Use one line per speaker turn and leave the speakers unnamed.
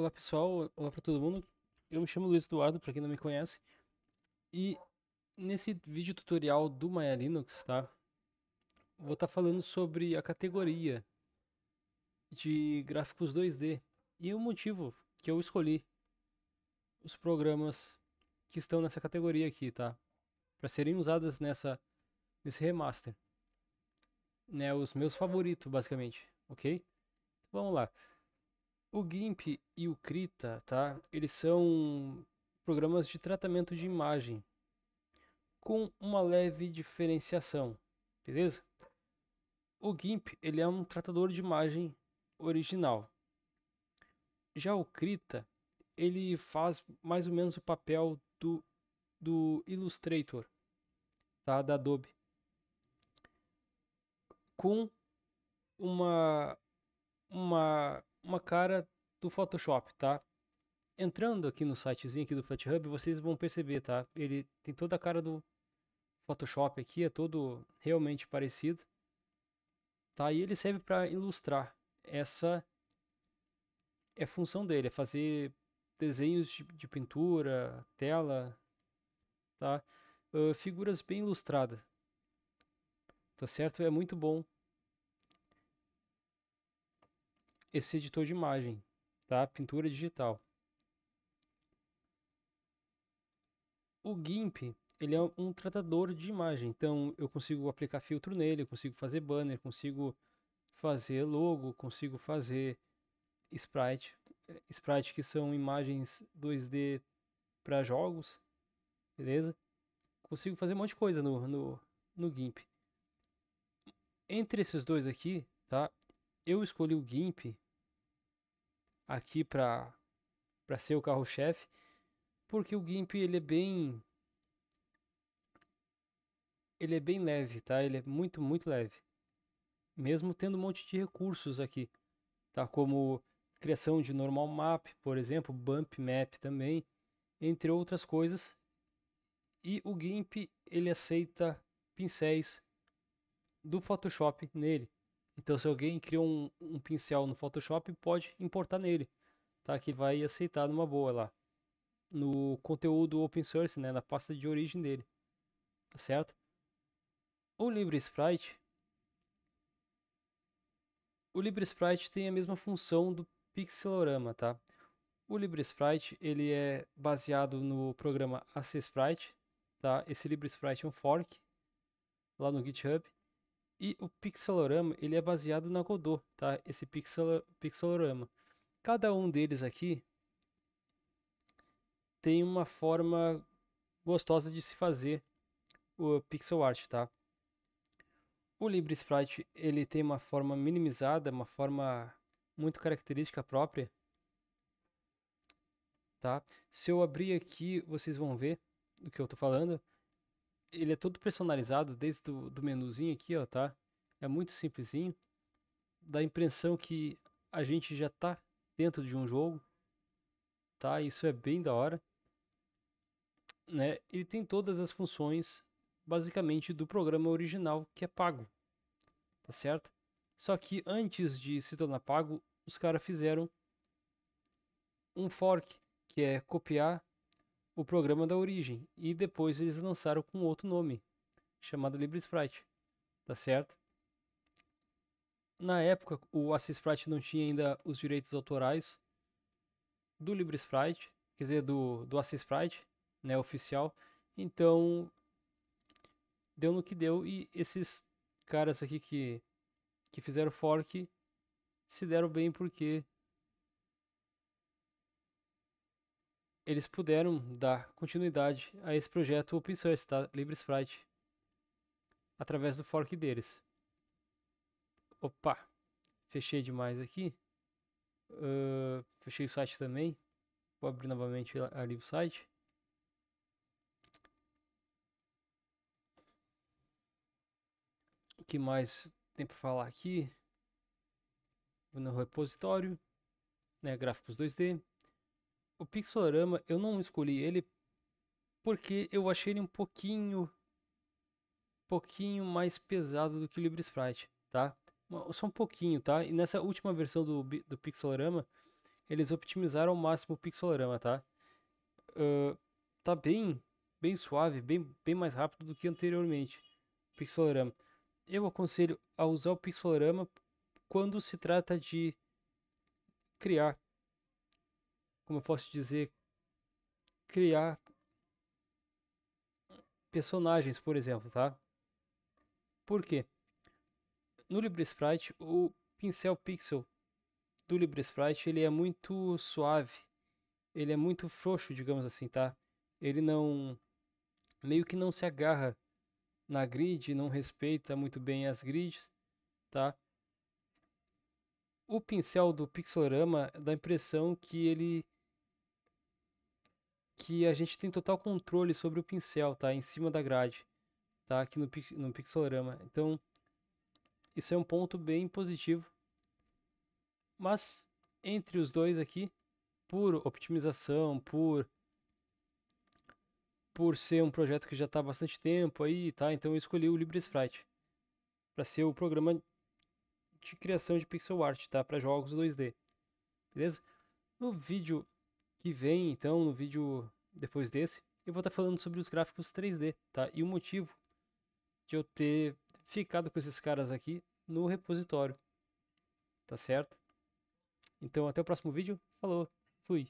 Olá pessoal, olá para todo mundo. Eu me chamo Luiz Eduardo, para quem não me conhece, e nesse vídeo tutorial do Maya Linux, tá? Vou estar falando sobre a categoria de gráficos 2D e o motivo que eu escolhi os programas que estão nessa categoria aqui, tá? Para serem usadas nesse remaster, né? Os meus favoritos, basicamente, ok? Vamos lá. O GIMP e o Krita, tá? Eles são programas de tratamento de imagem com uma leve diferenciação, beleza? O GIMP ele é um tratador de imagem original. Já o Krita ele faz mais ou menos o papel do Illustrator, tá? Da Adobe, com uma, uma cara do Photoshop, tá? Entrando aqui no sitezinho aqui do FlatHub, vocês vão perceber, tá? Ele tem toda a cara do Photoshop aqui, é todo realmente parecido, tá? E ele serve para ilustrar. Essa é a função dele, é fazer desenhos de pintura, tela, tá? Figuras bem ilustradas, tá certo? É muito bom esse editor de imagem, tá? Pintura digital. O GIMP, ele é um tratador de imagem, então eu consigo aplicar filtro nele, eu consigo fazer banner, consigo fazer logo, consigo fazer sprite, sprite que são imagens 2D para jogos, beleza? Consigo fazer um monte de coisa no GIMP. Entre esses dois aqui, tá? Eu escolhi o GIMP aqui para ser o carro-chefe, porque o GIMP ele é bem leve, tá? Ele é muito leve, mesmo tendo um monte de recursos aqui, tá? Como criação de normal map, por exemplo, bump map também, entre outras coisas. E o GIMP ele aceita pincéis do Photoshop nele. Então, se alguém criou um pincel no Photoshop, pode importar nele, tá? Que vai aceitar numa boa lá no conteúdo open source, né? Na pasta de origem dele, tá certo? O LibreSprite, o LibreSprite tem a mesma função do Pixelorama, tá? O LibreSprite ele é baseado no programa ACSprite, tá? Esse LibreSprite é um fork lá no GitHub. E o Pixelorama ele é baseado na Godot, tá? Esse Pixelorama. Cada um deles aqui tem uma forma gostosa de se fazer o pixel art, tá? O LibreSprite ele tem uma forma minimizada, uma forma muito característica própria, tá? Se eu abrir aqui, vocês vão ver do que eu tô falando. Ele é todo personalizado desde do menuzinho aqui, ó, tá? É muito simplesinho. Dá a impressão que a gente já tá dentro de um jogo, tá? Isso é bem da hora, né? Ele tem todas as funções basicamente do programa original que é pago, tá certo? Só que antes de se tornar pago, os caras fizeram um fork, que é copiar o programa da origem, e depois eles lançaram com outro nome, chamado LibreSprite, tá certo? Na época, o ACSprite não tinha ainda os direitos autorais do LibreSprite, quer dizer, do ACSprite, né, oficial. Então, deu no que deu, e esses caras aqui que fizeram fork se deram bem porque eles puderam dar continuidade a esse projeto open source, tá? LibreSprite, através do fork deles. Opa, fechei demais aqui. Fechei o site também. Vou abrir novamente ali o site. O que mais tem para falar aqui? Vou no repositório, né? Gráficos 2D. O Pixelorama eu não escolhi ele porque eu achei ele um pouquinho mais pesado do que o LibreSprite, tá? Só um pouquinho, tá? E nessa última versão do Pixelorama, eles optimizaram ao máximo o pixelorama, tá? Tá bem suave, bem mais rápido do que anteriormente, o pixelorama. Eu aconselho a usar o pixelorama quando se trata de criar, como eu posso dizer, criar personagens, por exemplo, tá? Por quê? No LibreSprite, o pincel pixel do LibreSprite, ele é muito suave, ele é muito frouxo, digamos assim, tá? Ele não, meio que não se agarra na grid, não respeita muito bem as grids, tá? O pincel do Pixelorama dá a impressão que a gente tem total controle sobre o pincel, tá? Em cima da grade, tá? Aqui no Pixelorama. Então, isso é um ponto bem positivo. Mas entre os dois aqui, por optimização, por ser um projeto que já está há bastante tempo aí, tá? Então eu escolhi o LibreSprite para ser o programa de criação de pixel art, tá? Para jogos 2D, beleza? No vídeo que vem, então, no vídeo depois desse, eu vou estar falando sobre os gráficos 3D, tá? E o motivo de eu ter ficado com esses caras aqui no repositório, tá certo? Então, até o próximo vídeo. Falou, fui!